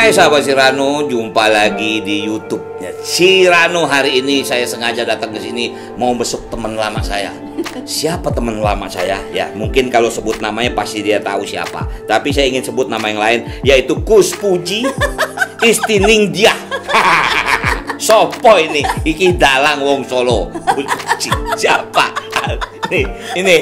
Hai sahabat si Rano, jumpa lagi di YouTube-nya si Rano. Hari ini saya sengaja datang ke sini mau besuk teman lama saya. Siapa teman lama saya? Ya, mungkin kalau sebut namanya pasti dia tahu siapa. Tapi saya ingin sebut nama yang lain, yaitu Kus Puji Istining dia. Sopo ini? Iki dalang wong Solo. Puji siapa? Ini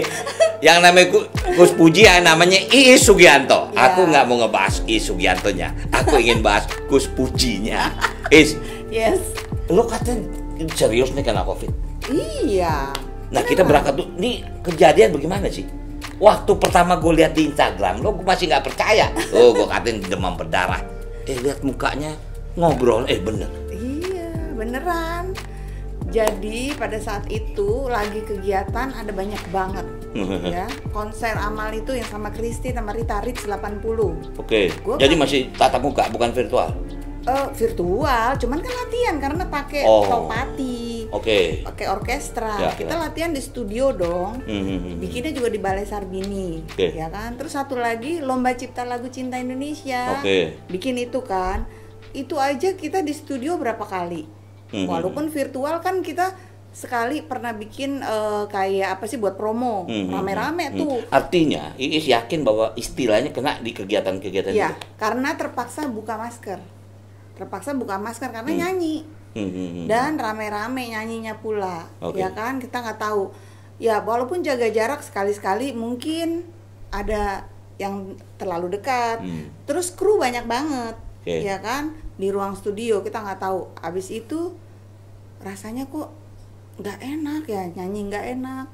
yang namanya Kus Puji, yang namanya Iis Sugianto. Ya. Aku nggak mau ngebahas Iis Sugiantonya. Aku ingin bahas Kus Pujinya. Is. Yes. Lo katanya serius nih kena COVID? Iya. Nah kita berangkat tuh. Nih kejadian bagaimana sih? Waktu pertama gue lihat di Instagram, lo masih nggak percaya. Oh, gue katain demam berdarah. Lihat mukanya ngobrol. Bener. Iya, beneran. Jadi pada saat itu lagi kegiatan ada banyak banget ya. Konser amal itu yang sama Kristi sama Rita Rich 80. Oke. Jadi masih tatap muka, bukan virtual? Virtual, cuman kan latihan karena pakai topati. Pakai orkestra. Kita latihan di studio dong. Bikinnya juga di Balai Sarbini. Ya kan? Terus satu lagi lomba cipta lagu cinta Indonesia. Bikin itu kan. Itu aja kita di studio berapa kali? Walaupun virtual kan kita sekali pernah bikin kayak apa sih buat promo rame-rame tuh. Artinya Iis yakin bahwa istilahnya kena di kegiatan-kegiatan ya, itu? Karena terpaksa buka masker karena nyanyi dan rame-rame nyanyinya pula. Ya kan, kita nggak tahu ya, walaupun jaga jarak sekali-sekali mungkin ada yang terlalu dekat. Terus kru banyak banget. Ya kan, di ruang studio kita nggak tahu. Abis itu rasanya kok nggak enak ya, nyanyi nggak enak,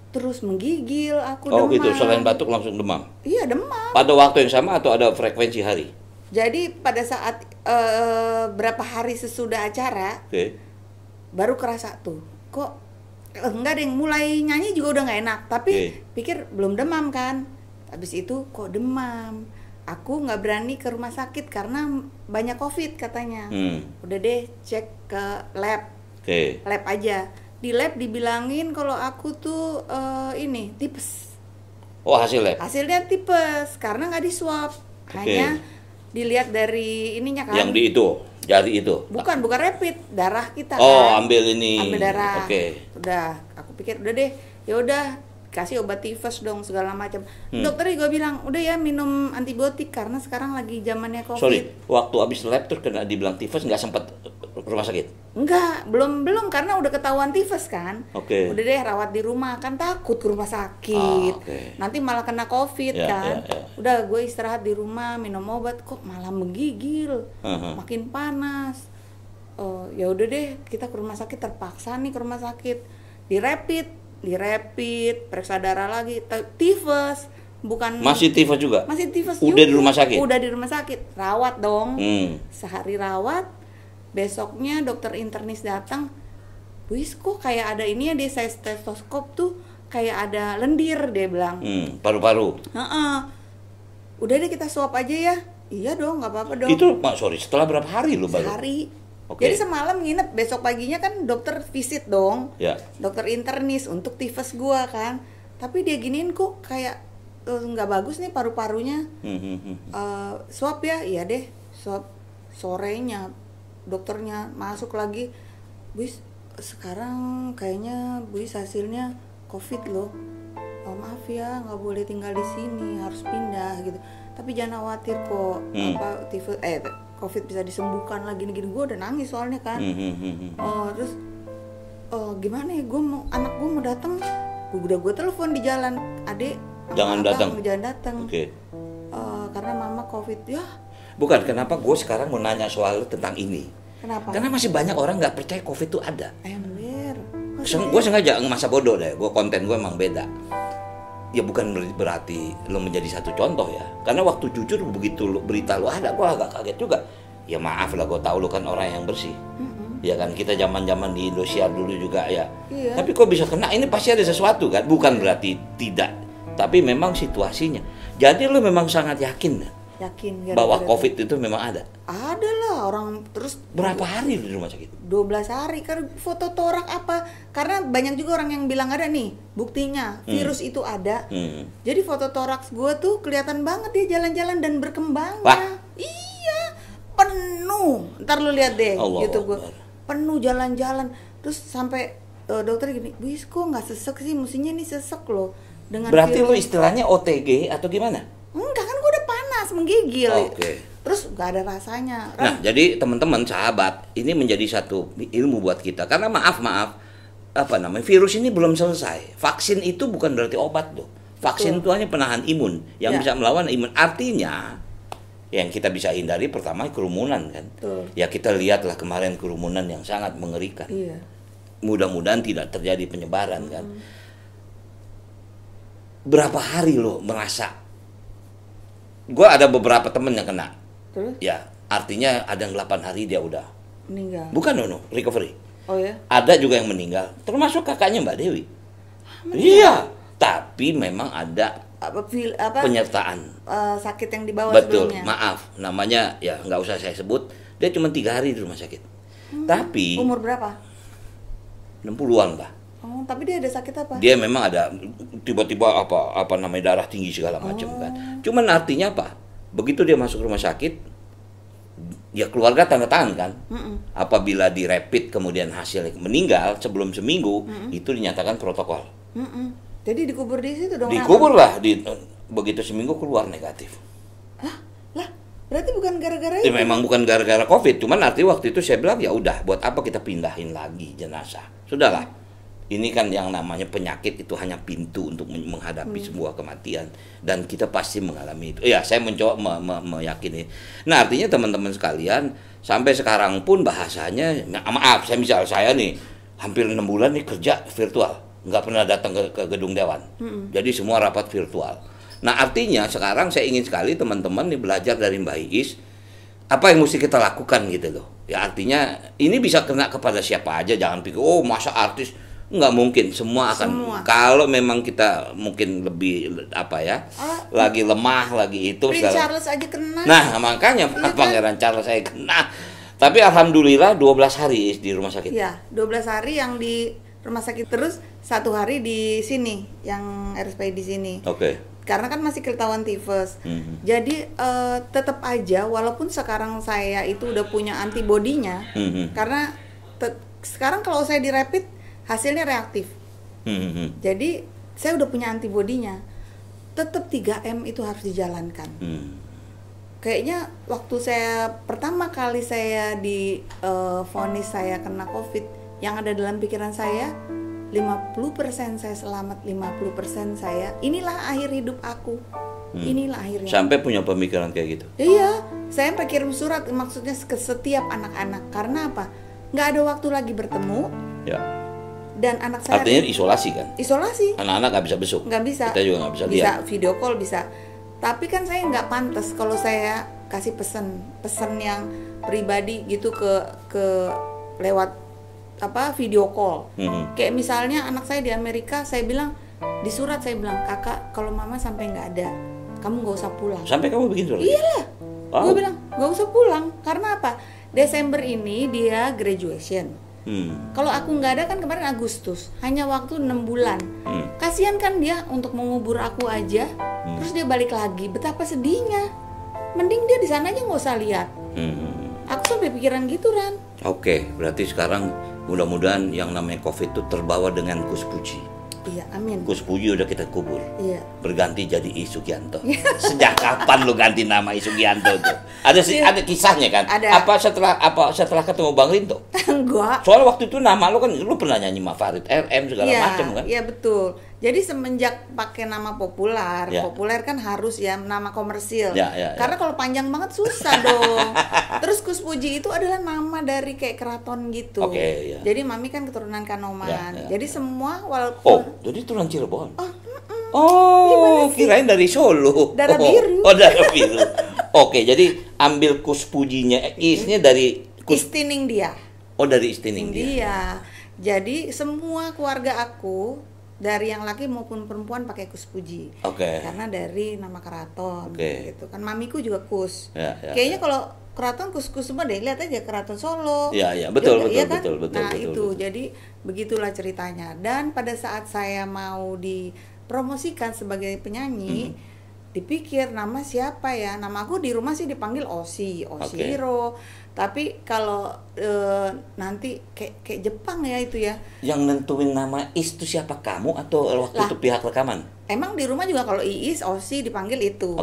terus menggigil, aku demam. Gitu, selain batuk langsung demam? Iya, demam. Pada waktu yang sama atau ada frekuensi hari? Jadi pada saat berapa hari sesudah acara baru kerasa tuh, kok enggak deh, mulai nyanyi juga udah nggak enak, tapi pikir belum demam kan. Habis itu kok demam. Aku nggak berani ke rumah sakit karena banyak COVID katanya. Udah deh cek ke lab, lab aja. Di lab dibilangin kalau aku tuh ini tipes. Oh, hasil lab? Hasilnya tipes karena nggak di swab. Hanya dilihat dari ininya kan. Yang di itu, jari itu? Bukan rapid, darah kita kan. Oh, ambil ini. Ambil darah. Udah, aku pikir udah deh, ya udah kasih obat tifus dong segala macam. Dokternya gue bilang udah ya minum antibiotik karena sekarang lagi zamannya COVID. Sorry, waktu abis lab terus kena dibilang tifus nggak sempat rumah sakit? Enggak, belum karena udah ketahuan tifus kan. Udah deh rawat di rumah, kan takut ke rumah sakit. Nanti malah kena COVID kan. Udah gue istirahat di rumah, minum obat, kok malah menggigil, makin panas. Ya udah deh, kita ke rumah sakit, terpaksa nih ke rumah sakit. Di rapid, periksa darah lagi, tifus, bukan. Masih tifus juga? Masih tifus udah juga. Di rumah sakit? Udah di rumah sakit, rawat dong. Sehari rawat, besoknya dokter internis datang, "Buis, kok kayak ada ini ya, di stetoskop tuh kayak ada lendir," dia bilang. Paru-paru? Udah deh kita swab aja ya. Iya dong, nggak apa-apa dong. Itu, setelah berapa hari lo baru? Sehari. Jadi semalam nginep, besok paginya kan dokter visit dong, dokter internis untuk tifus gua kan. Tapi dia giniin kok kayak nggak bagus nih paru-parunya. Swab ya, iya deh swab. Sorenya dokternya masuk lagi, "Buis, sekarang kayaknya Buis hasilnya COVID loh. Maaf ya, nggak boleh tinggal di sini, harus pindah gitu. Tapi jangan khawatir kok, tifus COVID bisa disembuhkan lagi gini. Gue udah nangis soalnya kan. Terus gimana ya, anak gue mau datang, udah gue telepon di jalan, "Adek, jangan datang." Karena mama COVID ya. Bukan, kenapa gue sekarang mau nanya soal tentang ini? Kenapa? Karena masih banyak orang nggak percaya COVID itu ada. Ember. Gue sengaja masa bodoh deh. Gue konten gue emang beda. Ya bukan berarti lo menjadi satu contoh ya. Karena waktu jujur begitu berita lo ada, gue agak kaget juga. Ya maaf lah, gue tahu lo kan orang yang bersih. Ya kan, kita zaman-zaman di Indosiar dulu juga ya. Tapi kok bisa kena, ini pasti ada sesuatu kan. Bukan berarti tidak, tapi memang situasinya. Jadi lo memang sangat yakin bahwa COVID itu memang ada? Ada lah, orang terus. Berapa hari di rumah sakit? 12 hari, kan foto torak apa? Karena banyak juga orang yang bilang ada nih, buktinya virus itu ada. Jadi foto toraks gue tuh kelihatan banget dia jalan-jalan dan berkembangnya. Wah. Iya, Ntar lu lihat deh Allah gitu gue. Allah. Penuh jalan-jalan. Terus sampai dokter gini, "Wis kok nggak sesek sih? Mestinya nih sesek loh." Dengan Berarti virus. lu istilahnya OTG atau gimana? Enggak kan gue udah panas, menggigil. Oke. Terus nggak ada rasanya. Nah, jadi teman-teman sahabat, ini menjadi satu ilmu buat kita. Karena maaf, virus ini belum selesai. Vaksin itu bukan berarti obat loh. Vaksin itu hanya penahan imun yang bisa melawan imun. Artinya yang kita bisa hindari pertama kerumunan kan. Ya kita lihatlah kemarin kerumunan yang sangat mengerikan. Iya. Mudah-mudahan tidak terjadi penyebaran kan. Berapa hari lo merasa? Gue ada beberapa temen yang kena. Terus? Ya, artinya ada yang 8 hari dia udah meninggal. Bukan recovery. Oh ya? Ada juga yang meninggal, termasuk kakaknya Mbak Dewi. Iya, tapi memang ada penyertaan sakit yang dibawa betul, sebelumnya. maaf, namanya ya nggak usah saya sebut. Dia cuma 3 hari di rumah sakit. Tapi umur berapa? 60-an lah. Oh, tapi dia ada sakit apa? Dia memang ada tiba-tiba apa namanya darah tinggi segala macam kan. Cuman artinya apa? Begitu dia masuk rumah sakit, ya keluarga tanda tangan kan. Apabila di rapid kemudian hasilnya meninggal sebelum seminggu, itu dinyatakan protokol. Jadi dikubur di situ dong? Dikubur lah, begitu seminggu keluar negatif. Lah, berarti bukan gara-gara itu? Memang bukan gara-gara COVID, cuman artinya waktu itu saya bilang ya udah, buat apa kita pindahin lagi jenazah? Sudahlah. Ini kan yang namanya penyakit itu hanya pintu untuk menghadapi sebuah kematian dan kita pasti mengalami itu. Ya, saya mencoba meyakini. Nah, artinya teman-teman sekalian, sampai sekarang pun bahasanya, maaf, saya nih hampir 6 bulan nih kerja virtual, nggak pernah datang ke gedung dewan. Jadi semua rapat virtual. Nah, artinya sekarang saya ingin sekali teman-teman nih belajar dari Mbak Iis apa yang mesti kita lakukan gitu loh. Ya artinya ini bisa kena kepada siapa aja, jangan pikir oh masa artis. Nggak mungkin, semua akan. Kalau memang kita mungkin lebih lagi lemah, lagi itu. Prince Charles aja kena. Nah, makanya Pangeran Charles saya kena. Tapi alhamdulillah 12 hari di rumah sakit. Iya, 12 hari yang di rumah sakit, terus 1 hari di sini, yang RSPI di sini. Oke. Karena kan masih ketahuan tifus. Jadi tetap aja walaupun sekarang saya itu udah punya antibodinya, karena sekarang kalau saya di rapid hasilnya reaktif. Jadi saya udah punya antibodinya. Tetap 3M itu harus dijalankan. Kayaknya waktu saya pertama kali saya di vonis saya kena COVID, yang ada dalam pikiran saya 50% saya selamat, 50% saya inilah akhir hidup aku. Inilah akhirnya. Sampai punya pemikiran kayak gitu. Iya, saya sampai kirim surat maksudnya ke setiap anak-anak. Karena apa? Nggak ada waktu lagi bertemu. Ya. Dan anak saya artinya isolasi kan? Isolasi. Anak-anak nggak bisa besuk. Nggak bisa. Kita juga nggak bisa lihat. Bisa video call bisa. Tapi kan saya nggak pantas kalau saya kasih pesan yang pribadi gitu ke lewat video call. Kayak misalnya anak saya di Amerika, saya bilang di surat saya bilang, "Kakak, kalau mama sampai nggak ada, kamu nggak usah pulang." Sampai kamu bikin surat? Iyalah. Gue bilang nggak usah pulang. Karena apa? Desember ini dia graduation. Kalau aku nggak ada kan kemarin Agustus, hanya waktu 6 bulan. Kasihan kan dia untuk mengubur aku aja, terus dia balik lagi, betapa sedihnya. Mending dia di sana aja nggak usah lihat. Aku sampai pikiran gitu Ran. Oke, berarti sekarang mudah-mudahan yang namanya COVID itu terbawa dengan Gus Puji. Iya, amin. Gus Puji udah kita kubur. Iya. Berganti jadi I Sugianto. Sejak kapan lu ganti nama I Sugianto tuh? Ada kisahnya kan? Ada. Setelah ketemu Bang Rinto? Enggak. Soalnya waktu itu nama lu kan lu pernah nyanyi sama Farid RM segala macam kan? Iya, betul. Jadi semenjak pakai nama populer kan harus ya nama komersil. Karena kalau panjang banget susah dong. Terus Gus Puji itu adalah nama dari kayak keraton gitu. Jadi Mami kan keturunan Kanoman. Jadi semua walaupun jadi turunan Cirebon. Oh, kirain dari Solo. Darah biru. Oh, darah biru. Oke, jadi ambil Gus Pujinya, isnya dari Istining dia. Oh, dari Istining dia. Jadi semua keluarga aku dari yang laki maupun perempuan pakai Kus Puji. Karena dari nama keraton gitu kan. Mamiku juga Kus. Kayaknya kalau keraton Kus-kus semua deh, lihat aja keraton Solo. Betul. Nah, itu. Jadi begitulah ceritanya. Dan pada saat saya mau dipromosikan sebagai penyanyi, dipikir nama siapa ya, nama aku di rumah sih dipanggil Oshiro, tapi kalau nanti kayak Jepang ya itu ya. Yang nentuin nama Is itu siapa, kamu atau waktu itu pihak rekaman? Emang di rumah juga kalau Iis, Osi dipanggil itu.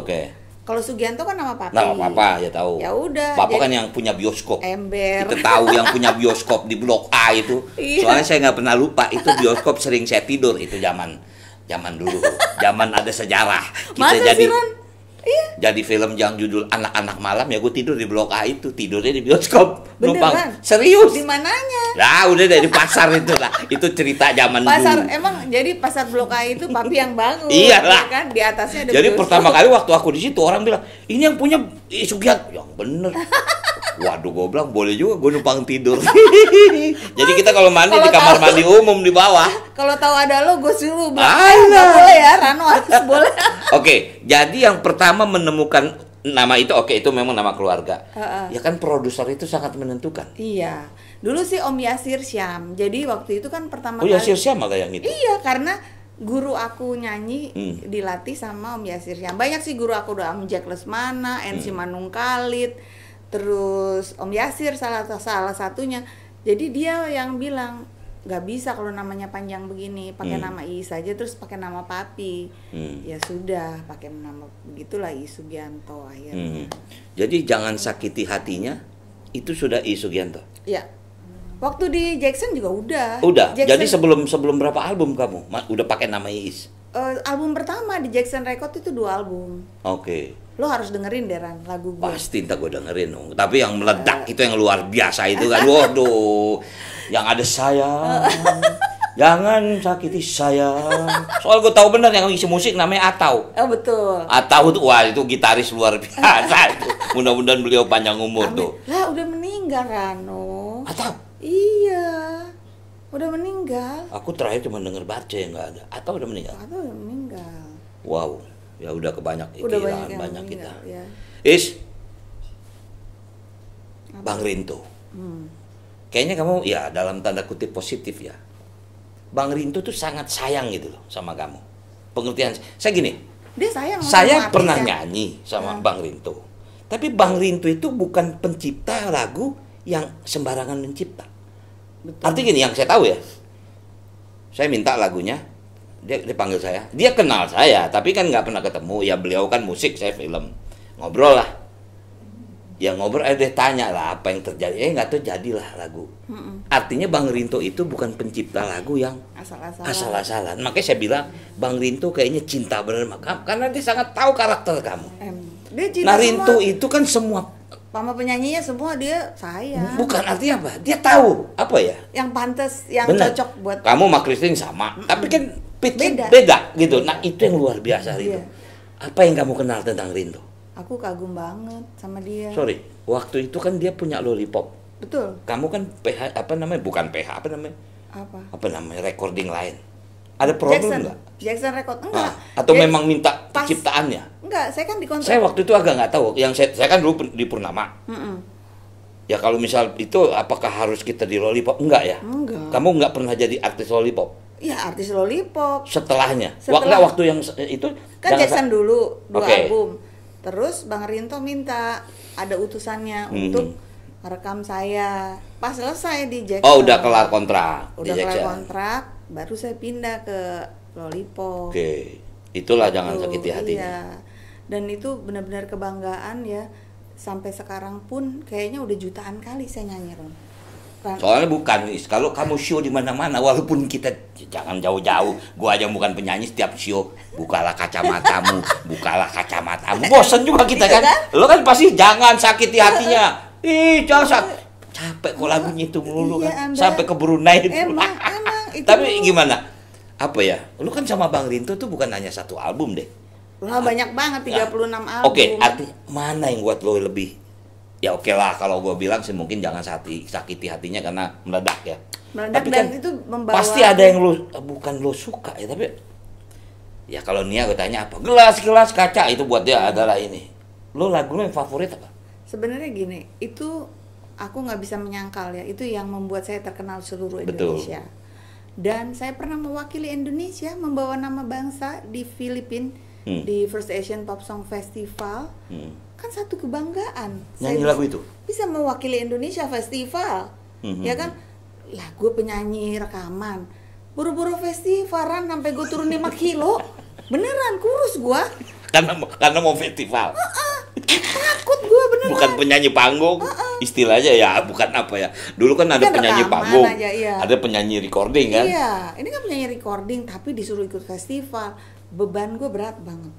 Kalau Sugianto kan nama papi. Nama papa ya tahu. Ya udah. Papa kan yang punya bioskop. Ember. Kita tahu yang punya bioskop di Blok A itu. Soalnya saya nggak pernah lupa itu bioskop sering saya tidur itu zaman dulu. Zaman ada sejarah. Kita masa jadi sih, Ran? Iya. Jadi film yang judul Anak-anak Malam ya gue tidur di Blok A itu, tidurnya di bioskop. Beneran? Serius. Di mananya? Nah, udah dari pasar itu lah. Itu cerita zaman pasar, dulu. Emang jadi pasar Blok A itu papi yang bangun. Iyalah. Kan di atasnya ada jadi bioskop. pertama kali waktu aku di situ orang bilang, "Ini yang punya Sugianto." Yang bener. Waduh, gue bilang boleh juga gue numpang tidur. Jadi kita kalau mandi di kamar mandi umum di bawah. Kalau tahu ada lo, gue suruh bilang, nggak boleh ya, Rano harus boleh. Oke, jadi yang pertama menemukan nama itu, itu memang nama keluarga. Ya kan produser itu sangat menentukan. Iya, dulu sih Om Yasir Syam. Jadi waktu itu kan pertama kali. Oh, Yasir Syam ada yang itu? Iya, karena guru aku nyanyi dilatih sama Om Yasir Syam. Banyak sih guru aku, udah Om Jack Lesmana, NC Manung Khalid, terus Om Yasir salah satunya. Jadi dia yang bilang nggak bisa kalau namanya panjang begini, pakai nama Iis saja terus pakai nama papi. Ya sudah, pakai nama begitulah Iis Sugianto akhirnya. Jadi jangan sakiti hatinya, itu sudah Iis Sugianto. Ya. Waktu di Jackson juga udah. Jackson, jadi sebelum berapa album kamu udah pakai nama Iis? Album pertama di Jackson Record itu 2 album. Lo harus dengerin deh, Ran, lagu gue. Pasti ntar gue dengerin dong. Tapi yang meledak itu yang luar biasa itu kan. Waduh, yang ada sayang, jangan sakiti sayang. Soal gue tahu benar yang isi musik namanya Atau. Oh betul. Atau tuh, wah itu gitaris luar biasa itu. Mudah-mudahan beliau panjang umur. Amin. Tuh. Lah udah meninggal Rano. Atau? Iya. Udah meninggal. Aku terakhir cuma denger baca yang nggak ada. Atau udah meninggal? Atau udah meninggal. Wow. Ya udah kehilangan banyak kita. Ya. Is, Bang Rinto. Kayaknya kamu ya dalam tanda kutip positif ya. Bang Rinto tuh sangat sayang gitu loh sama kamu. Pengertian saya gini. Dia sayang. Saya pernah nyanyi sama Bang Rinto. Tapi Bang Rinto itu bukan pencipta lagu yang sembarangan mencipta. Betul. Artinya gini yang saya tahu ya. Saya minta lagunya. Dia panggil saya, dia kenal saya, tapi kan nggak pernah ketemu. Ya beliau kan musik, saya film, ngobrol lah. Ya ngobrol, dia tanya lah apa yang terjadi. Nggak tahu jadilah lagu. Artinya Bang Rinto itu bukan pencipta lagu yang asal-asalan. Makanya saya bilang Bang Rinto kayaknya cinta bener sama kamu, karena dia sangat tahu karakter kamu. Nah Rinto itu kan semua sama penyanyinya semua dia sayang. Bukan artinya apa? Dia tahu apa ya? Yang pantas, yang cocok buat kamu sama Christine sama, tapi kan beda gitu. Nah itu yang luar biasa Rinto. Apa yang kamu kenal tentang Rinto? Aku kagum banget sama dia. Sorry, waktu itu kan dia punya Lollipop. Betul. Kamu kan PH apa namanya? Bukan PH apa namanya? Apa namanya? Recording lain. Ada problem nggak? Jackson Record enggak. Atau memang minta ciptaannya? Enggak, saya kan dikontrak. Saya waktu itu agak nggak tahu. Yang saya kan dulu di Purnama. Ya kalau misal itu apakah harus kita di Lollipop? Enggak ya? Enggak. Kamu nggak pernah jadi artis Lollipop? Iya, artis Lollipop. Setelahnya? Waktu yang itu kan Jackson dulu 2 album. Terus Bang Rinto minta ada utusannya untuk rekam saya. Pas selesai di Jackson. Oh, udah kelar kontrak. Udah kelar kontrak, baru saya pindah ke Lollipop. Itulah jangan sakiti hatinya. Iya. Dan itu benar-benar kebanggaan ya. Sampai sekarang pun kayaknya udah jutaan kali saya nyanyi, Ron. Soalnya bukan, kalau kamu show di mana-mana, walaupun kita jangan jauh-jauh, gua aja bukan penyanyi setiap show, bukalah kacamatamu, bosen juga kita kan. Lo kan pasti jangan sakiti hatinya. Jangan capek kok lagunya itu melulu kan, sampai ke Brunei. Emang itu. Tapi gimana? Apa ya? Lo kan sama Bang Rinto tuh bukan hanya 1 album deh. Wah, banyak banget 36 album. Artinya mana yang buat lo lebih? Ya lah kalau gue bilang sih mungkin jangan sakiti hatinya karena meledak ya. Meledak. Tapi dan kan itu membawa pasti ada yang bukan lo suka ya, tapi ya kalau Nia gue tanya apa? Gelas kaca itu buat dia adalah ini. Lo lagu lo yang favorit apa? Sebenarnya gini, itu aku nggak bisa menyangkal ya, itu yang membuat saya terkenal seluruh Indonesia. Dan saya pernah mewakili Indonesia membawa nama bangsa di Filipina di First Asian Pop Song Festival. Kan satu kebanggaan. Nyanyi lagu itu? Bisa mewakili Indonesia Festival. Ya kan? Lah gue penyanyi rekaman. Buru-buru festivalan sampai gue turun 5 kilo. Beneran kurus gue. Karena mau festival. Takut gue beneran. Bukan penyanyi panggung. Istilahnya ya bukan apa ya. Dulu kan ada penyanyi panggung. Aja, iya. Ada penyanyi recording kan? Iya, ini kan penyanyi recording tapi disuruh ikut festival. Beban gue berat banget.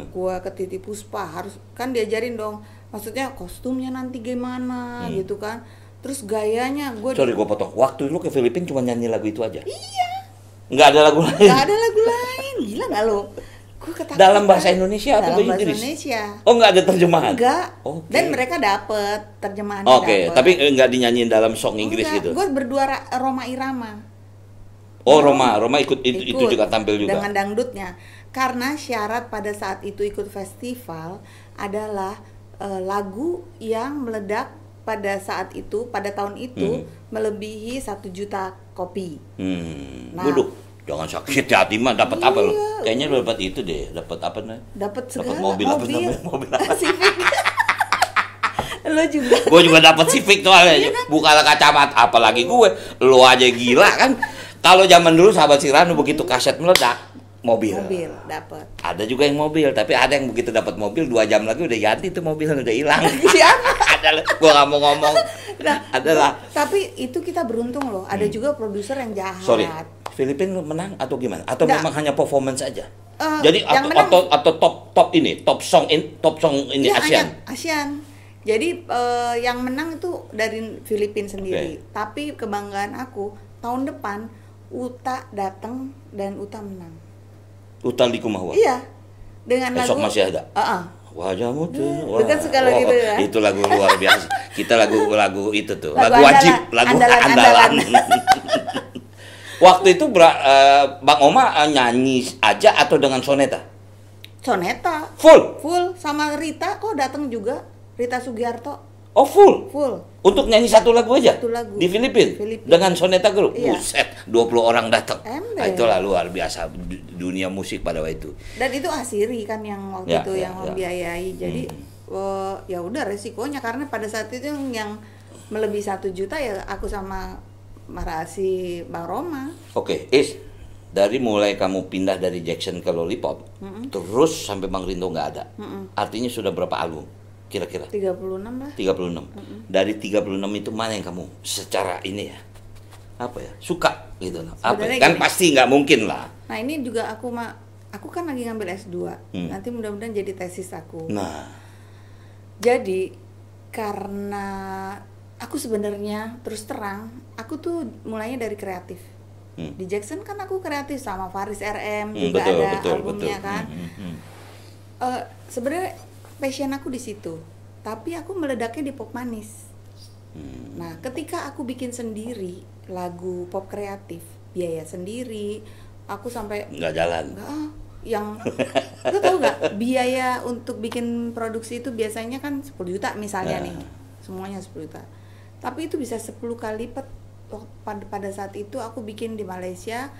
Gue ke Titi Puspa harus kan diajarin dong. Maksudnya kostumnya nanti gimana gitu kan. Terus gayanya gue. Sorry gue potong. Waktu lu ke Filipina cuma nyanyi lagu itu aja? Iya. Nggak ada lagu lain? Nggak ada lagu lain. Gila nggak lo? Dalam bahasa Indonesia atau bahasa Inggris? Indonesia. Oh nggak ada terjemahan? Enggak. Okay. Dan mereka dapet terjemahannya. Oke, tapi nggak dinyanyiin dalam song Inggris gitu? Gue berdua Roma Irama. Oh Roma ikut itu juga tampil juga? Dengan dangdutnya. Karena syarat pada saat itu ikut festival adalah lagu yang meledak pada saat itu, pada tahun itu melebihi 1 juta kopi. Nah, jangan sakit hati mah dapat apa lo? Kayaknya lo dapat itu deh, dapat apa nih? Dapat segala. Dapat mobil apa? Civic. Lo juga. Gue juga dapat Civic tuh aja. Bukalah kacamata, apalagi gue. Lo aja gila kan? Kalau zaman dulu sahabat Sirano begitu kaset meledak, mobil dapat. Ada juga yang mobil, tapi ada yang begitu dapat mobil 2 jam lagi udah ganti tuh mobil udah hilang. Siapa? Ada, gue nggak mau ngomong. Nah, adalah. Tapi itu kita beruntung loh. Ada juga produser yang jahat. Sorry, Filipina menang atau gimana? Atau memang hanya performance aja? Jadi top song ini ya, Asian. Jadi yang menang itu dari Filipina sendiri. Tapi kebanggaan aku tahun depan Uta datang dan Uta menang. Uta Likumahua. Iya. Dengan lagu masih ada. Wajahmu tuh. Bukan sekali gitu ya. Itu lagu luar biasa. Kita lagu itu tuh. Lagu wajib, lagu andalan. Waktu itu Bang Oma nyanyi aja atau dengan soneta? Soneta. Full sama Rita kok datang juga. Rita Sugiarto. Oh full. Untuk nyanyi satu lagu aja? Satu lagu. Di Filipina? Dengan soneta grup? Iya. Buset, 20 orang datang. Nah, itulah luar biasa dunia musik pada waktu itu. Dan itu Asiri kan yang waktu itu yang membiayai. Jadi ya udah resikonya karena pada saat itu yang melebihi 1 juta ya aku sama Marasi Bang Roma. Oke, dari mulai kamu pindah dari Jackson ke Lollipop, terus sampai Bang Rinto nggak ada. Artinya sudah berapa album? Kira-kira 36 lah. 36. Dari 36 itu mana yang kamu secara ini ya? Apa ya? Suka gitu loh. Apa? Kan pasti nggak mungkin lah. Nah, ini juga aku kan lagi ngambil S2. Nanti mudah-mudahan jadi tesis aku. Nah. Jadi karena aku sebenarnya terus terang, aku tuh mulainya dari kreatif. Di Jackson kan aku kreatif sama Faris RM juga ada albumnya kan. Sebenarnya passion aku di situ, tapi aku meledaknya di pop manis. Nah, ketika aku bikin sendiri lagu pop kreatif, biaya sendiri, aku sampai nggak jalan. Lo tau nggak biaya untuk bikin produksi itu biasanya kan 10 juta misalnya nih, semuanya 10 juta. Tapi itu bisa 10 kali lipat. Pada saat itu aku bikin di Malaysia,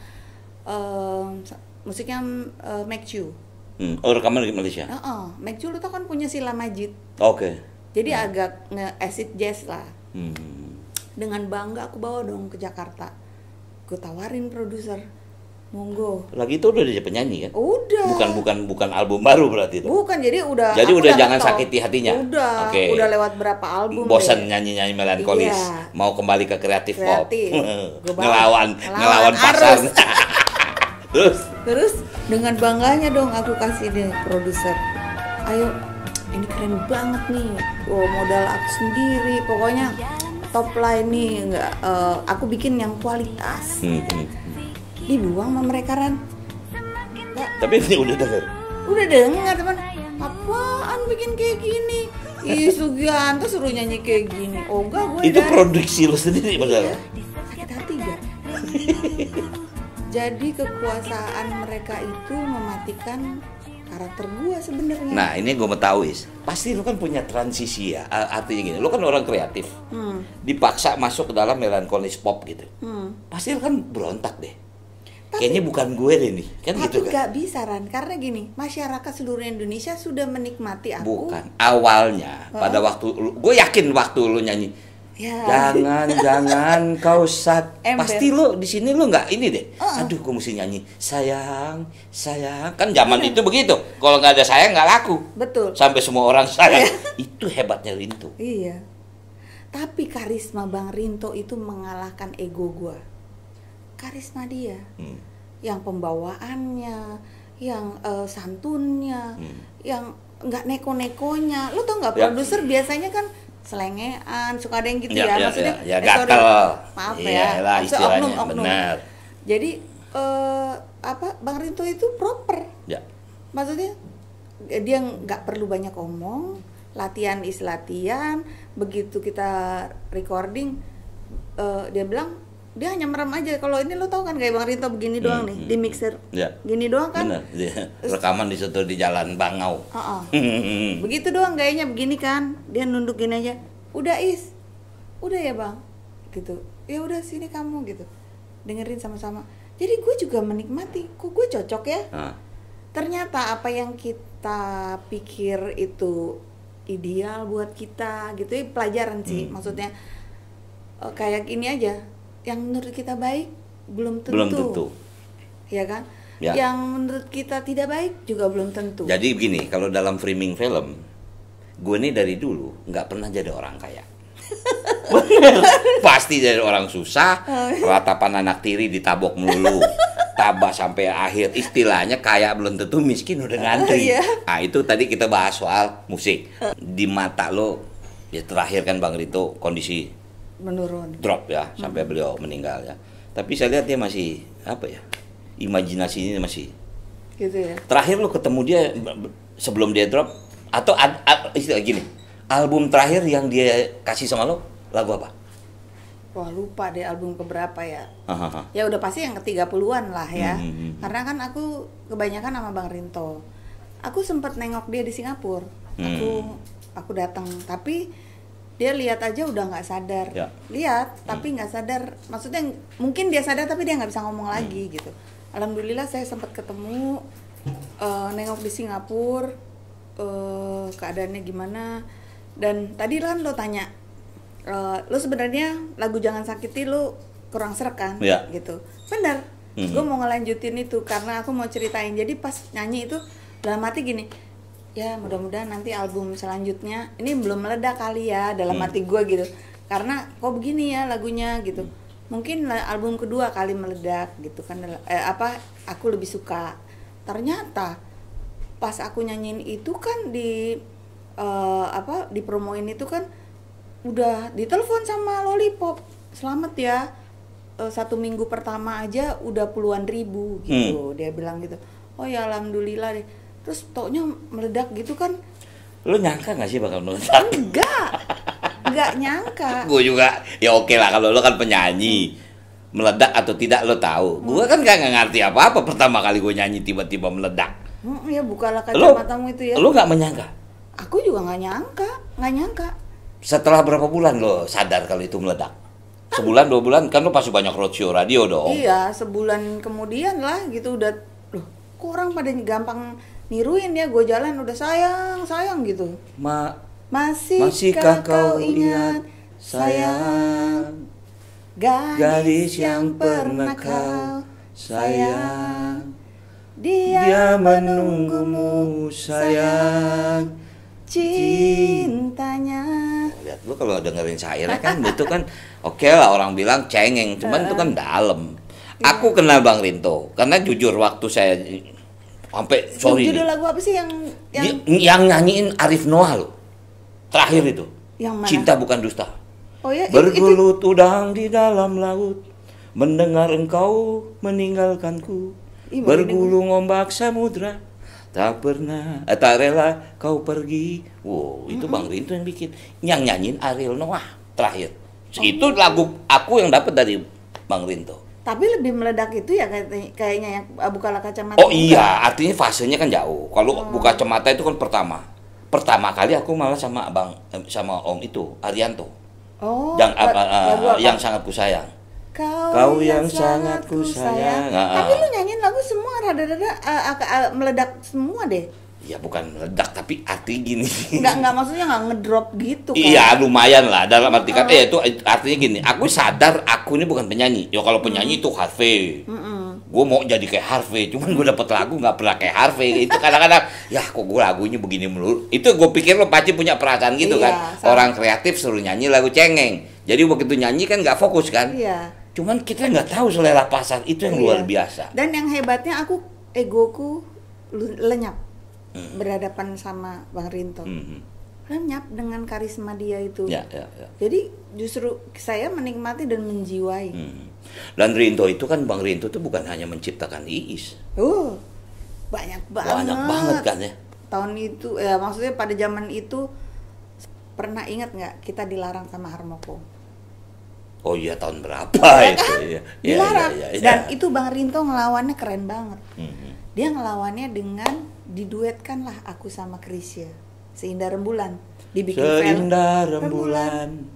musiknya Make You. Rekaman di Malaysia? Make You lo tau kan punya Sila Majid. Oke. Jadi agak nge-acid jazz lah. Dengan bangga aku bawa dong ke Jakarta. Gue tawarin produser, monggo. Lagi itu udah jadi penyanyi kan? Udah. Bukan album baru berarti itu? Bukan, jadi udah. Jadi udah jangan sakiti hatinya? Udah lewat berapa album. Bosan nyanyi-nyanyi melankolis. Iya. Mau kembali ke kreatif pop. ngelawan pasar. Terus dengan bangganya dong aku kasih deh produser. Ayo, ini keren banget nih. Modal aku sendiri. Pokoknya top line nih, aku bikin yang kualitas. Dibuang sama mereka Ran. Tapi ini udah denger. Udah denger teman. Apaan bikin kayak gini? Sugianto suruh nyanyi kayak gini. Oh enggak, gue itu produksi lo sendiri padahal. Sakit hati gak? Jadi kekuasaan mereka itu mematikan karakter gue sebenarnya. Nah, ini gue mau tahu pasti lo kan punya transisi ya. Artinya gini, lo kan orang kreatif. Dipaksa masuk ke dalam melankolis pop gitu. Pasti lo kan berontak deh. kayaknya bukan gue deh nih, kan tapi gitu kan. Gak bisa Ran, karena gini, masyarakat seluruh Indonesia sudah menikmati aku. Bukan, awalnya pada waktu, gue yakin waktu lu nyanyi ya. Jangan kau pasti lu di sini lu nggak ini deh. Aduh, gue mesti nyanyi sayang, kan zaman itu begitu. Kalau nggak ada sayang nggak laku. Betul. Sampai semua orang sayang. Itu hebatnya Rinto. Iya. Tapi karisma Bang Rinto itu mengalahkan ego gue. Karisma dia, yang pembawaannya, yang santunnya, yang nggak neko-nekonya. Lu tau nggak, produser biasanya kan selengean, suka ada yang gitu ya, maksudnya gatel. Maaf ya, istilahnya oknum. Benar. Jadi Bang Rinto itu proper. Ya. Maksudnya dia nggak perlu banyak omong, latihan is latihan. Begitu kita recording, dia bilang dia hanya merem aja. Kalau ini lo tau kan kayak Bang Rinto begini doang nih di mixer, gini doang kan. Bener. Rekaman di situ di Jalan Bangau. Begitu doang gayanya begini kan, dia nunduk gini aja. Udah udah ya Bang, gitu. Ya udah sini kamu gitu, dengerin sama-sama. Jadi gue juga menikmati, kok gue cocok ya. Ternyata apa yang kita pikir itu ideal buat kita gitu ya, pelajaran sih. Maksudnya kayak gini aja. Yang menurut kita baik belum tentu. Ya kan? Ya. Yang menurut kita tidak baik juga belum tentu. Jadi begini, kalau dalam framing film, gue nih dari dulu nggak pernah jadi orang kaya. Pasti jadi orang susah, ratapan anak tiri ditabok melulu. Tabak sampai akhir, istilahnya kaya belum tentu, miskin udah ngantri. Nah, itu tadi kita bahas soal musik. Di mata lo, ya terakhir kan Bang Rinto kondisi menurun, drop ya, sampai beliau meninggal ya. Tapi saya lihat dia masih imajinasinya masih gitu ya. Terakhir lo ketemu dia sebelum dia drop, atau istilah gini, album terakhir yang dia kasih sama lo lagu apa? Wah, lupa deh album keberapa ya. Ya udah pasti yang ke-30-an lah ya. Karena kan aku kebanyakan sama Bang Rinto. Aku sempat nengok dia di Singapura. Aku datang, tapi dia lihat aja udah nggak sadar. Lihat tapi nggak sadar, maksudnya mungkin dia sadar tapi dia nggak bisa ngomong lagi gitu. Alhamdulillah saya sempat ketemu, nengok di Singapura, keadaannya gimana. Dan tadi kan lo tanya, lo sebenarnya lagu Jangan Sakiti lo kurang sreg kan, gitu. Benar. Gue mau ngelanjutin itu karena aku mau ceritain. Jadi pas nyanyi itu dalam hati gini, ya mudah-mudahan nanti album selanjutnya ini belum meledak kali ya, dalam hati gue gitu. Karena kok begini ya lagunya gitu. Mungkin album kedua kali meledak gitu kan. Aku lebih suka. Ternyata pas aku nyanyiin itu kan dipromoin itu kan udah ditelepon sama Lollipop. Selamat ya. 1 minggu pertama aja udah puluhan ribu gitu. Dia bilang gitu. Oh ya alhamdulillah deh. Terus taunya meledak gitu kan. Lo nyangka gak sih bakal meledak? Enggak nyangka. Gue juga, ya oke lah kalau lo kan penyanyi. Meledak atau tidak lo tahu. Gue kan gak ngerti apa-apa pertama kali gue nyanyi tiba-tiba meledak. Ya bukalah kacamatamu itu ya. Lo gak menyangka? Aku juga gak nyangka. Setelah berapa bulan lo sadar kalau itu meledak? Sebulan, 2 bulan? Kan lo pasti banyak roadshow radio dong. Iya, sebulan kemudian lah gitu udah. Loh, kok orang pada gampang niruin ya, gue jalan udah sayang gitu. Masihkah kau ingat sayang, gadis yang pernah kau sayang, dia menunggumu sayang, cintanya. Lihat lu kalau dengerin syairnya kan itu kan oke lah, orang bilang cengeng, cuman itu kan dalam. Aku kenal Bang Rinto karena jujur waktu saya sampai judul lagu apa sih yang nyanyiin Arif Noah lo terakhir itu, yang mana? Cinta Bukan Dusta. Oh ya, bergelut udang di dalam laut, mendengar engkau meninggalkanku, bergulung ombak samudra, tak rela kau pergi. Wow, itu Bang Rinto yang bikin, yang nyanyiin Ariel Noah terakhir. Itu lagu aku yang dapat dari Bang Rinto. Tapi lebih meledak itu ya kayaknya yang Bukalah Kacamata. Oh iya, artinya fasenya kan jauh. Kalau Buka Kacamata itu kan pertama kali aku malah sama Om itu Arianto. Oh. Yang sangat ku sayang. Kau yang sangat ku sayang. Tapi lu nyanyiin lagu semua rada-rada meledak semua deh. Ya bukan meledak, tapi arti gini. Enggak maksudnya nggak ngedrop gitu kan. Iya, lumayan lah. Dalam arti kata itu artinya gini, aku sadar aku ini bukan penyanyi. Ya kalau penyanyi itu Harvey. Gue mau jadi kayak Harvey, cuman gue dapet lagu nggak pernah kayak Harvey. Itu kadang-kadang, ya kok gue lagunya begini melulu. Itu gue pikir lo pasti punya perasaan gitu kan. Sama. Orang kreatif suruh nyanyi lagu cengeng. Jadi begitu nyanyi kan nggak fokus kan. Iya. Cuman kita nggak tahu selera pasar, itu yang luar biasa. Dan yang hebatnya egoku lenyap. Berhadapan sama Bang Rinto, lenyap dengan karisma dia itu. Ya. Jadi justru saya menikmati dan menjiwai. Dan Rinto itu kan, Bang Rinto itu bukan hanya menciptakan Iis. Banyak banget. Banyak banget kan ya. Tahun itu, ya maksudnya pada zaman itu pernah ingat nggak kita dilarang sama Harmoko? Oh iya, tahun berapa ya itu? Kan? Ya. Dilarang. Dan itu Bang Rinto ngelawannya keren banget. Dia ngelawannya dengan diduetkan lah aku sama Krisya, Seindah Rembulan, dibikin Seindah Rembulan,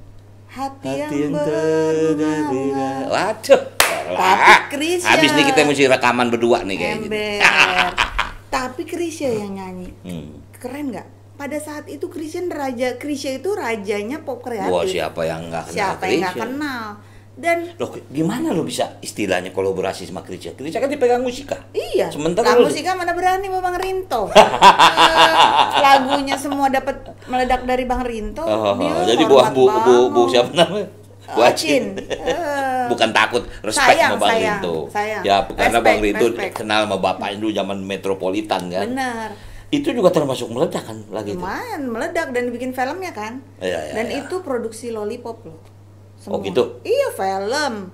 hati yang berbunga-bunga. Waduh, tapi Krisya, habis nih kita mesti rekaman berdua nih kayaknya. Tapi Krisya yang nyanyi, keren nggak? Pada saat itu Krisya itu rajanya pop kreatif. Wah, siapa yang nggak kenal? Siapa yang nggak kenal? Dan loh, gimana lo bisa istilahnya kolaborasi sama Krisya? Krisya kan dipegang Musika. Iya. Sementara Musika mana berani sama Bang Rinto. Lagunya semua dapat meledak dari Bang Rinto. Jadi bu siapa namanya? Bu Acin. Bukan takut, respect sama Bang Rinto. Ya, karena Bang Rinto kenal sama bapaknya dulu zaman Metropolitan kan. Benar. Itu juga termasuk meledak kan lagi itu. Lumayan meledak dan dibikin filmnya kan. Dan itu produksi Lollipop loh. Semua. Oh gitu? Iya, film.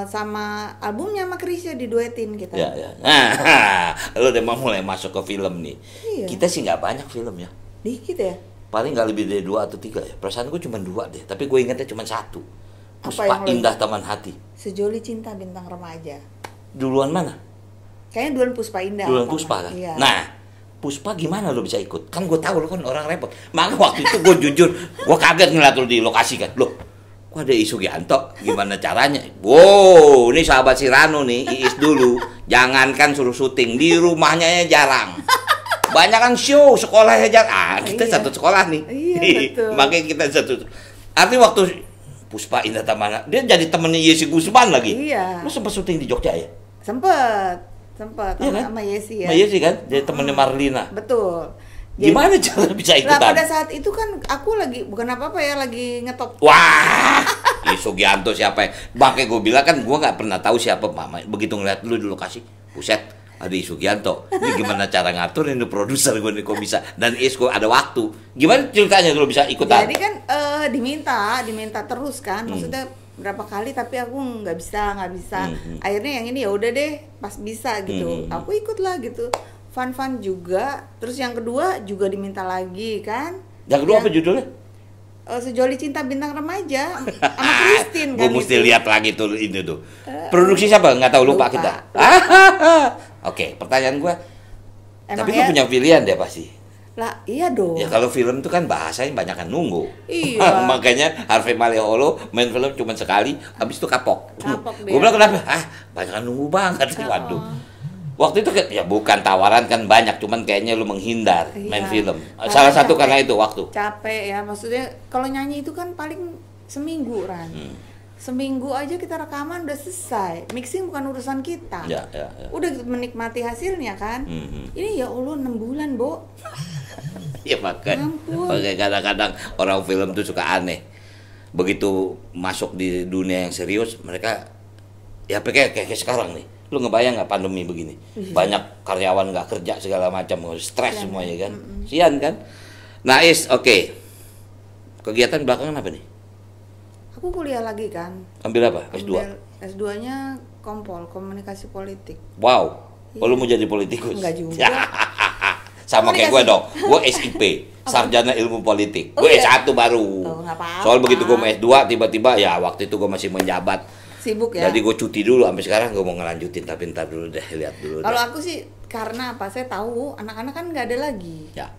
Sama albumnya sama Krisya diduetin kita. Ya. Nah, lo udah mulai masuk ke film nih. Iya. Kita sih nggak banyak film ya. Dikit ya? Paling nggak lebih dari 2 atau 3 ya. Perasaan gue cuma 2 deh. Tapi gue ingatnya cuma 1. Puspa Indah Taman Hati. Sejoli Cinta Bintang Remaja. Duluan mana? Kayaknya duluan Puspa Indah. Duluan Puspa kan? Iya. Nah, Puspa gimana lo bisa ikut? Kan gue tahu lo kan orang repot. Maka waktu itu gue jujur, gue kaget ngeliat lo di lokasi kan. Loh, kok ada Iis Sugianto? Gimana caranya? Wow, ini sahabat si Rano nih, Iis dulu. Jangankan suruh syuting, di rumahnya jarang. Banyak kan show, sekolahnya jarang. Kita satu sekolah nih. Iya, betul. Makanya kita satu. Artinya waktu Puspa Indah Taman, dia jadi temennya Yesi Gusman lagi. Iya. Lo sempat syuting di Jogja ya? Sempat iya kan? sama Yesi ya. Sama Yesi kan, jadi temennya Marlina. Betul. Gimana cara bisa ikutan? Nah, pada saat itu kan aku lagi bukan apa-apa ya, lagi ngetop. Wah, Sugianto siapa ya? Makanya gue bilang kan gue nggak pernah tahu siapa Mama. Begitu ngeliat lu di lokasi, buset, ada Sugianto. Ini gimana cara ngatur ini produser gue nih kok bisa? Dan gue ada waktu. Gimana ceritanya lu bisa ikutan? Jadi kan diminta terus kan, maksudnya berapa kali tapi aku nggak bisa. Akhirnya yang ini ya udah deh, pas bisa gitu. Aku ikut lah gitu. Fun juga. Terus yang kedua juga diminta lagi kan. Yang kedua apa judulnya? Sejoli Cinta Bintang Remaja sama Christine kan. Gue mesti lihat lagi tuh ini tuh. Produksi siapa? Nggak tahu, lupa kita. Oke, pertanyaan gue. Tapi lu punya pilihan deh pasti. Lah iya dong. Ya kalau film tuh kan bahasanya banyak kan nunggu. Iya. Makanya Harvey Maleholo main film cuma sekali, habis itu kapok. Gue bilang kenapa? Banyak kan nunggu banget. Waduh. Waktu itu ya bukan tawaran kan banyak, cuman kayaknya lu menghindar main film. Salah satu karena itu waktu. Capek ya, maksudnya kalau nyanyi itu kan paling seminggu Ran. Seminggu aja kita rekaman udah selesai. Mixing bukan urusan kita. Ya. Udah menikmati hasilnya kan. Ini ya Allah 6 bulan, Bo. Ya makanya kadang-kadang orang film tuh suka aneh. Begitu masuk di dunia yang serius, mereka ya kayak sekarang nih. Lu ngebayang nggak pandemi begini? Banyak karyawan nggak kerja segala macam, stres semuanya kan. Sian kan? Nah, oke. Kegiatan belakangan apa nih? Aku kuliah lagi kan. Ambil apa? S2? S2-nya komunikasi politik. Wow. Lu mau jadi politikus? Enggak juga. Sama kayak gue dong. Gue SIP, Sarjana Ilmu Politik. Gue S1 baru. Soal begitu gue mau S2, tiba-tiba ya waktu itu gue masih menjabat. Sibuk ya. Jadi gue cuti dulu, sampai sekarang gue mau ngelanjutin, tapi ntar dulu deh, lihat dulu. Kalau aku sih karena apa? Saya tahu anak-anak kan nggak ada lagi. Ya.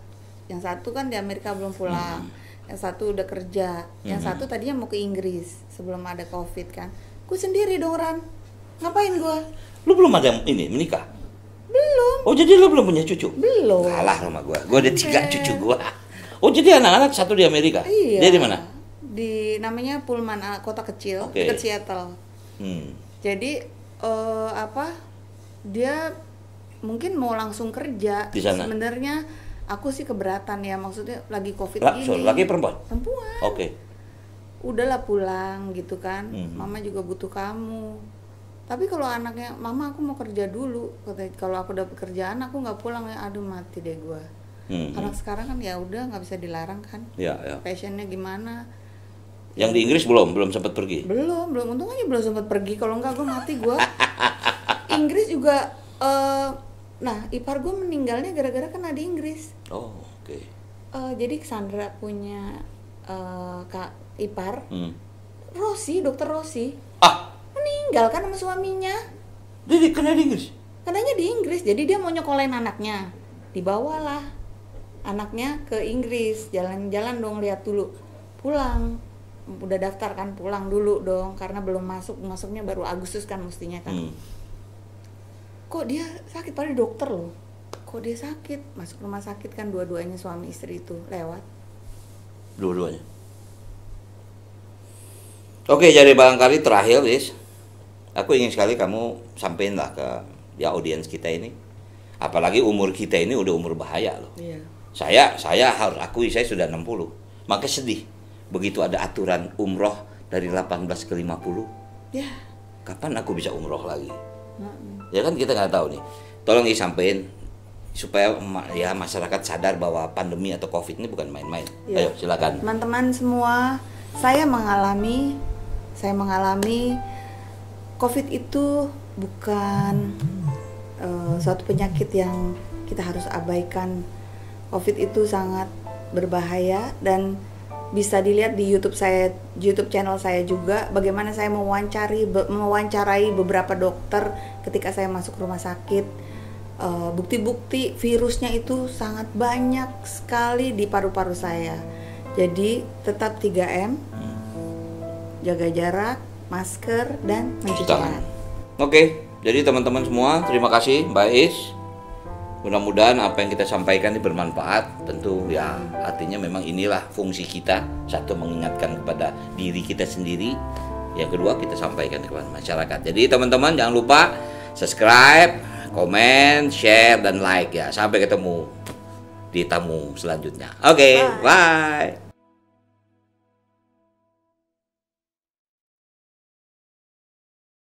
Yang satu kan di Amerika belum pulang, yang satu udah kerja, yang satu tadinya mau ke Inggris sebelum ada COVID kan. Gue sendiri dong, Ran. Ngapain gue? Lu belum ada ini menikah? Belum. Oh jadi lu belum punya cucu? Belum. Kalah sama gue ada 3 cucu gue. Oh jadi anak-anak satu di Amerika? Iya. Dia di mana? Di namanya Pullman, kota kecil, dekat Seattle. Jadi dia mungkin mau langsung kerja. Di sana? Sebenarnya aku sih keberatan ya, maksudnya lagi COVID gini. Lagi perempuan? Perempuan. Oke. Udahlah pulang gitu kan. Mama juga butuh kamu. Tapi kalau anaknya, mama aku mau kerja dulu. Kalau aku dapat kerjaan aku nggak pulang ya, aduh mati deh gue. Anak sekarang kan ya udah nggak bisa dilarang kan. Ya. Passionnya gimana? Yang di Inggris belum sempat pergi. Belum. Untung aja belum sempat pergi. Kalau nggak gue mati gue. Inggris juga. Nah ipar gue meninggalnya gara-gara kan ada Inggris. Oh oke. Jadi Sandra punya kak ipar. Rosi, dokter Rosi. Meninggal kan sama suaminya. Jadi kena di Inggris? Kenanya di Inggris, jadi dia mau nyekolahin anaknya. Dibawalah anaknya ke Inggris, jalan-jalan dong, lihat dulu. Pulang, udah daftar kan, pulang dulu dong, karena belum masuknya baru Agustus kan mestinya kan. Kok dia sakit, padahal dokter loh. Kok dia sakit, masuk rumah sakit kan, dua-duanya suami istri itu lewat. Dua-duanya? Oke, jadi barangkali terakhir, Liz. Aku ingin sekali kamu sampein lah ke audiens kita ini. Apalagi umur kita ini udah umur bahaya loh. Iya. Saya harus akui saya sudah 60. Makanya sedih begitu ada aturan umroh dari 18 ke 50. Ya. Kapan aku bisa umroh lagi? Ya kan kita nggak tahu nih. Tolong disampaikan supaya ya masyarakat sadar bahwa pandemi atau COVID ini bukan main-main. Ya. Ayo silakan. Teman-teman semua, saya mengalami COVID itu bukan suatu penyakit yang kita harus abaikan. COVID itu sangat berbahaya dan bisa dilihat di YouTube channel saya juga bagaimana saya mewawancarai beberapa dokter ketika saya masuk rumah sakit. Bukti-bukti virusnya itu sangat banyak sekali di paru-paru saya. Jadi tetap 3M, jaga jarak, masker, dan mencuci tangan. Oke, jadi teman-teman semua, terima kasih Mbak Is. Mudah-mudahan apa yang kita sampaikan ini bermanfaat. Tentu ya artinya memang inilah fungsi kita. Satu, mengingatkan kepada diri kita sendiri. Yang kedua, kita sampaikan kepada masyarakat. Jadi teman-teman jangan lupa subscribe, komen, share, dan like ya. Sampai ketemu di tamu selanjutnya. Oke, bye.